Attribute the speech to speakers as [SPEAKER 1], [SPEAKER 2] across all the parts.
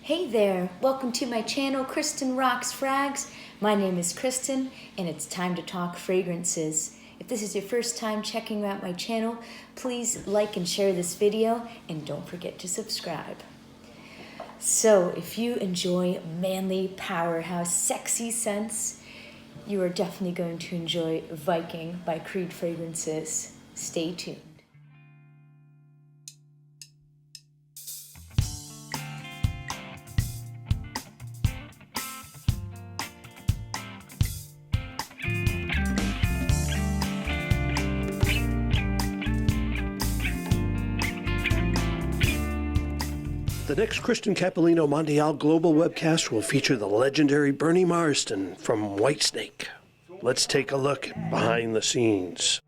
[SPEAKER 1] Hey there, welcome to my channel, Kristen Rocks Frags. My name is Kristen and it's time to talk fragrances. If this is your first time checking out my channel, please like and share this video and don't forget to subscribe. So if you enjoy manly, powerhouse, sexy scents, you are definitely going to enjoy Viking by Creed Fragrances. Stay tuned.
[SPEAKER 2] The next Kristen Capolino Mondial Global webcast will feature the legendary Bernie Marsden from Whitesnake. Let's take a look behind the scenes.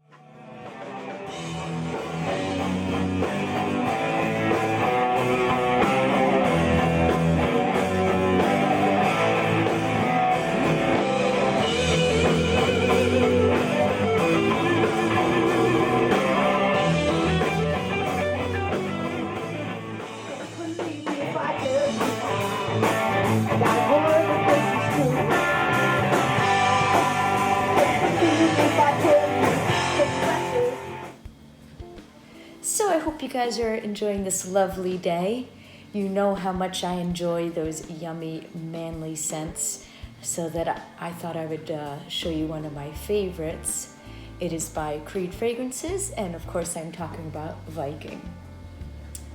[SPEAKER 1] So I hope you guys are enjoying this lovely day. You know how much I enjoy those yummy, manly scents, so that I thought I would show you one of my favorites. It is by Creed Fragrances, and of course I'm talking about Viking.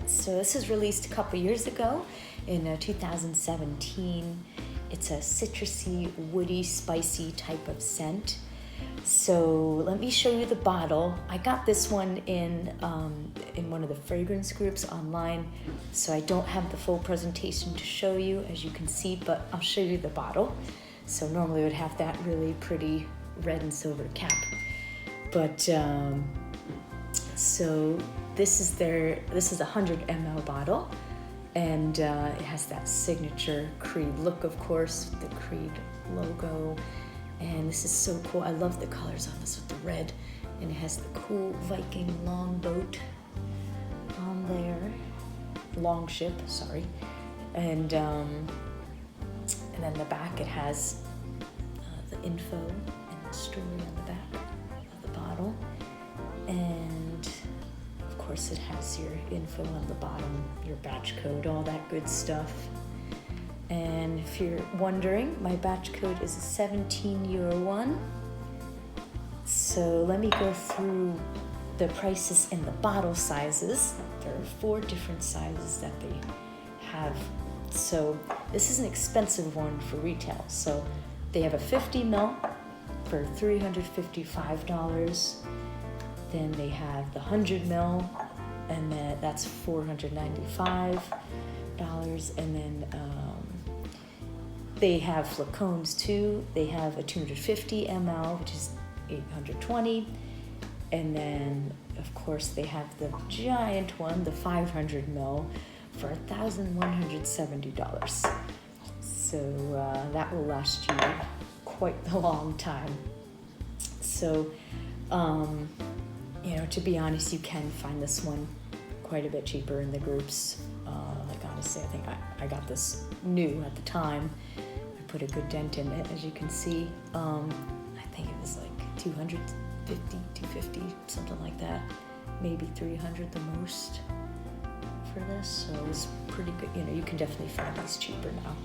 [SPEAKER 1] So this was released a couple years ago in 2017. It's a citrusy, woody, spicy type of scent. So let me show you the bottle. I got this one in one of the fragrance groups online, so I don't have the full presentation to show you, as you can see, but I'll show you the bottle. So normally I would have that really pretty red and silver cap. But so this is a 100 ml bottle, and it has that signature Creed look, of course, the Creed logo. And this is so cool. I love the colors on this with the red. And it has the cool Viking long boat on there. Long ship, sorry. And then the back, it has the info and the story on the back of the bottle. And of course it has your info on the bottom, your batch code, all that good stuff. And if you're wondering, my batch code is 1701. So let me go through the prices in the bottle sizes. There are 4 different sizes that they have. So this is an expensive one for retail. So they have a 50 ml for $355. Then they have the 100 ml, and that's $495. And then they have flacons too. They have a 250 ml, which is $820. And then, of course, they have the giant one, the 500 ml, for $1,170. So that will last you quite a long time. So, to be honest, you can find this one quite a bit cheaper in the groups. Honestly, I think I got this new at the time. I put a good dent in it, as you can see. I think it was like $250, something like that. Maybe $300 the most for this. So it was pretty good. You can definitely find these cheaper now.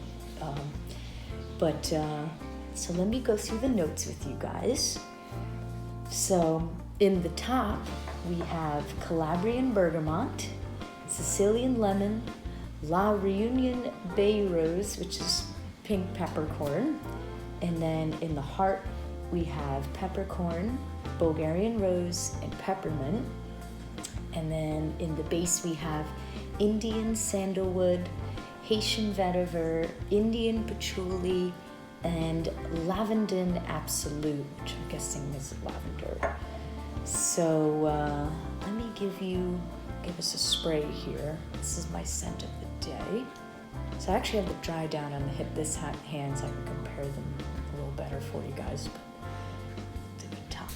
[SPEAKER 1] So let me go through the notes with you guys. So in the top, we have Calabrian bergamot, Sicilian lemon, La Reunion bay rose, which is pink peppercorn. And then in the heart, we have peppercorn, Bulgarian rose, and peppermint. And then in the base, we have Indian sandalwood, Haitian vetiver, Indian patchouli, and lavender absolute, which I'm guessing is lavender. So let me give us a spray here. This is my scent of the day. So I actually have the dry down on this hand, so I can compare them a little better for you guys. But to the top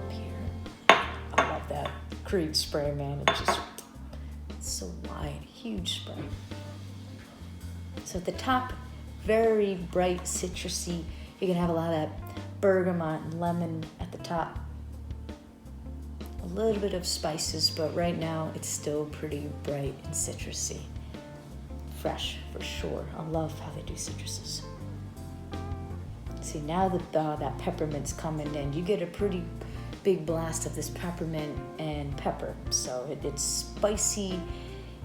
[SPEAKER 1] here, I love that Creed spray, man. It's so wide, huge spray. So at the top, very bright citrusy. You can have a lot of that bergamot and lemon at the top. A little bit of spices, but right now it's still pretty bright and citrusy. Fresh, for sure. I love how they do citruses. See, now that that peppermint's coming in, you get a pretty big blast of this peppermint and pepper. So it's spicy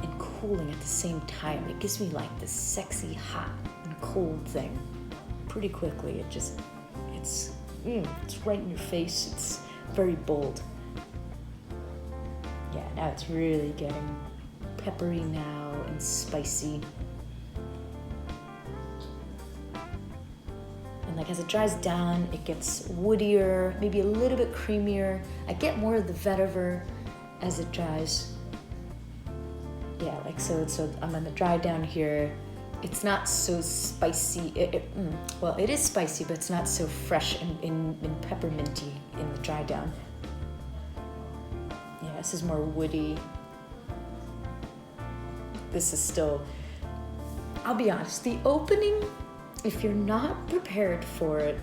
[SPEAKER 1] and cooling at the same time. It gives me like this sexy, hot and cold thing pretty quickly. It's right in your face. It's very bold. Yeah, now it's really getting peppery now and spicy. And like as it dries down, it gets woodier, maybe a little bit creamier. I get more of the vetiver as it dries. Yeah, like so I'm gonna dry down here. It's not so spicy. Well, it is spicy, but it's not so fresh and pepperminty in the dry down. Yeah, this is more woody. This is still, I'll be honest, the opening, if you're not prepared for it,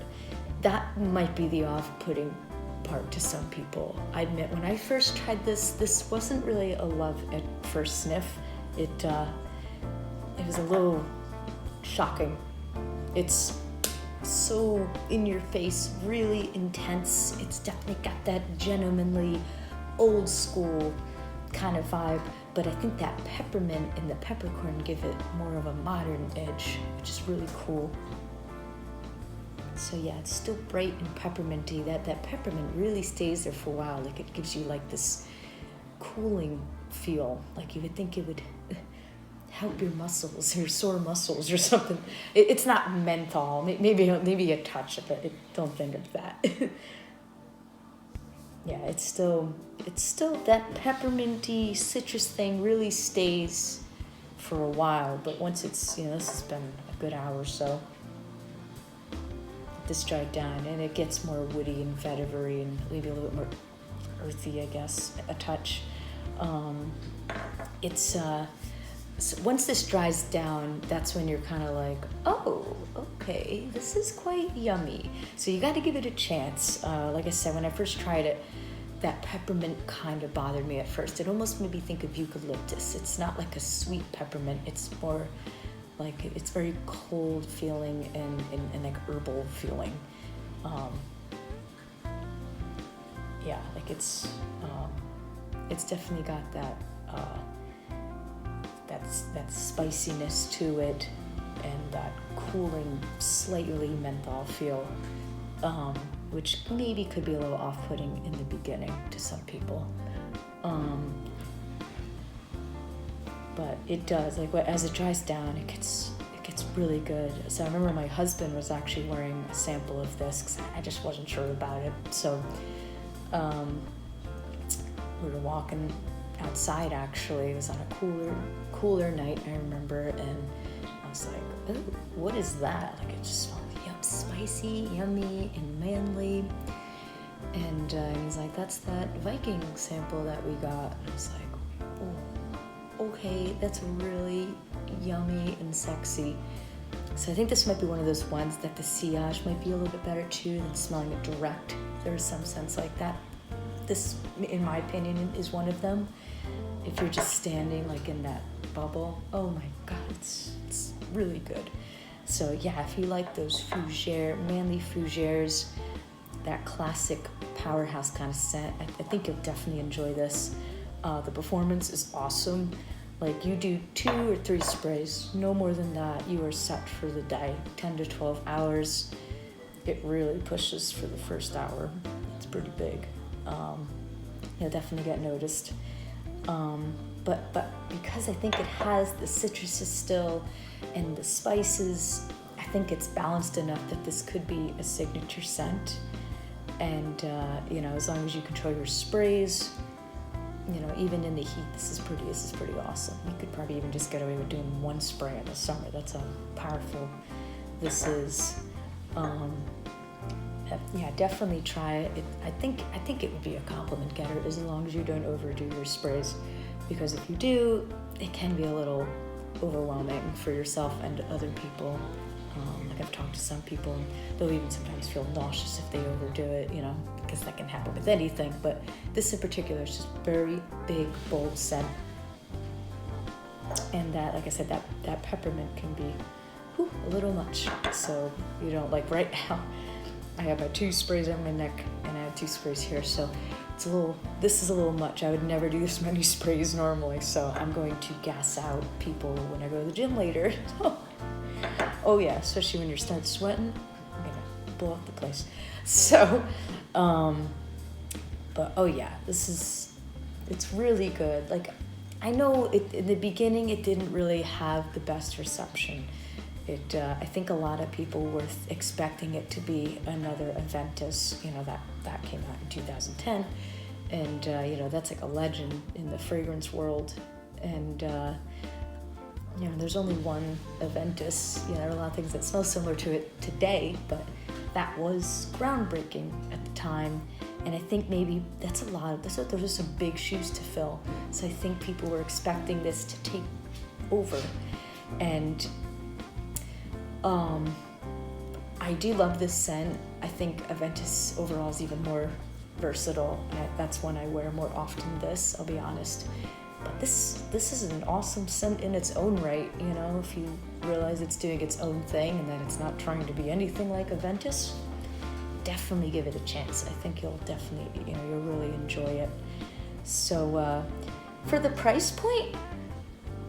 [SPEAKER 1] that might be the off-putting part to some people. I admit, when I first tried this wasn't really a love at first sniff. It was a little shocking. It's so in your face, really intense. It's definitely got that gentlemanly, old school kind of vibe, but I think that peppermint and the peppercorn give it more of a modern edge, which is really cool. So yeah, it's still bright and pepperminty. That peppermint really stays there for a while. Like it gives you like this cooling feel. Like you would think it would help your muscles, your sore muscles or something. It's not menthol. Maybe a touch of it. Don't think of that. Yeah, it's still that pepperminty citrus thing really stays for a while. But once it's, this has been a good hour or so. This dried down and it gets more woody and vetivery and maybe a little bit more earthy, I guess, a touch. So once this dries down, that's when you're kind of like, oh, okay, this is quite yummy. So you got to give it a chance. Like I said, when I first tried it, that peppermint kind of bothered me at first. It almost made me think of eucalyptus. It's not like a sweet peppermint. It's more like it's very cold feeling and like herbal feeling. Yeah, like it's definitely got that that spiciness to it and that cooling, slightly menthol feel, which maybe could be a little off-putting in the beginning to some people. But it does, like as it dries down, it gets really good. So I remember my husband was actually wearing a sample of this because I just wasn't sure about it. So we were walking outside, actually. It was on a cooler night, I remember, and I was like, oh, what is that? Like it just smelled spicy, yummy, and manly. And he's like, that's that Viking sample that we got. And I was like, oh, okay, that's really yummy and sexy. So I think this might be one of those ones that the sillage might be a little bit better too than smelling it direct. There's some sense like that. This, in my opinion, is one of them. If you're just standing like in that bubble, oh my God, it's really good. So yeah, if you like those manly fougères, that classic powerhouse kind of scent, I think you'll definitely enjoy this. The performance is awesome. Like you do 2 or 3 sprays, no more than that, you are set for the day. 10 to 12 hours. It really pushes for the first hour. It's pretty big. You'll definitely get noticed. But because I think it has the citruses still and the spices, I think it's balanced enough that this could be a signature scent. And as long as you control your sprays, even in the heat, this is pretty awesome. You could probably even just get away with doing 1 spray in the summer. That's how powerful this is. Yeah, definitely try it. I think it would be a compliment getter as long as you don't overdo your sprays, because if you do, it can be a little overwhelming for yourself and other people. Like I've talked to some people, and they'll even sometimes feel nauseous if they overdo it, you know, because that can happen with anything. But this in particular is just very big, bold scent. And that, like I said, that peppermint can be a little much. So you don't, like right now, I have my 2 sprays on my neck and I have 2 sprays here. So this is a little much. I would never do this many sprays normally. So I'm going to gas out people when I go to the gym later. Oh yeah, especially when you start sweating, I'm gonna blow up the place. So, but oh yeah, it's really good. Like, I know in the beginning it didn't really have the best reception. I think a lot of people were expecting it to be another Aventus, you know, that came out in 2010. And, you know, that's like a legend in the fragrance world. And, you know, there's only one Aventus. You know, there are a lot of things that smell similar to it today, but that was groundbreaking at the time. And I think maybe those are just some big shoes to fill. So I think people were expecting this to take over. And I do love this scent. I think Aventus overall is even more versatile. That's one I wear more often I'll be honest. But this is an awesome scent in its own right, you know, if you realize it's doing its own thing and that it's not trying to be anything like Aventus, definitely give it a chance. I think you'll definitely, you know, you'll really enjoy it. So for the price point,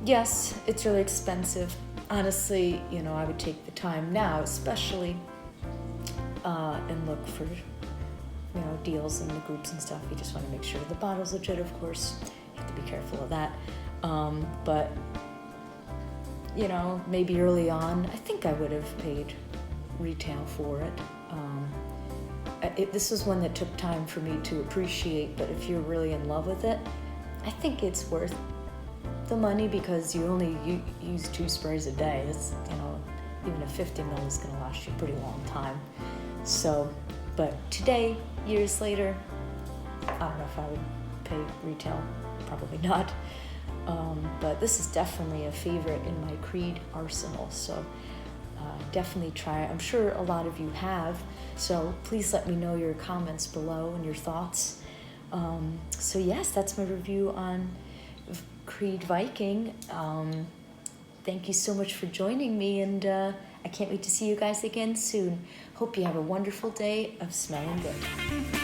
[SPEAKER 1] yes, it's really expensive. Honestly, you know, I would take the time now, especially, and look for, you know, deals in the groups and stuff. You just want to make sure the bottle's legit, of course. You have to be careful of that. But, you know, maybe early on, I think I would have paid retail for it. This was one that took time for me to appreciate, but if you're really in love with it, I think it's worth the money because you only use 2 sprays a day. It's, you know, even a 50 ml is going to last you a pretty long time. So, but today, years later, I don't know if I would pay retail, probably not. But this is definitely a favorite in my Creed arsenal. So definitely try it. I'm sure a lot of you have. So please let me know your comments below and your thoughts. So yes, that's my review on Creed Viking. Thank you so much for joining me, and I can't wait to see you guys again soon. Hope you have a wonderful day of smelling good.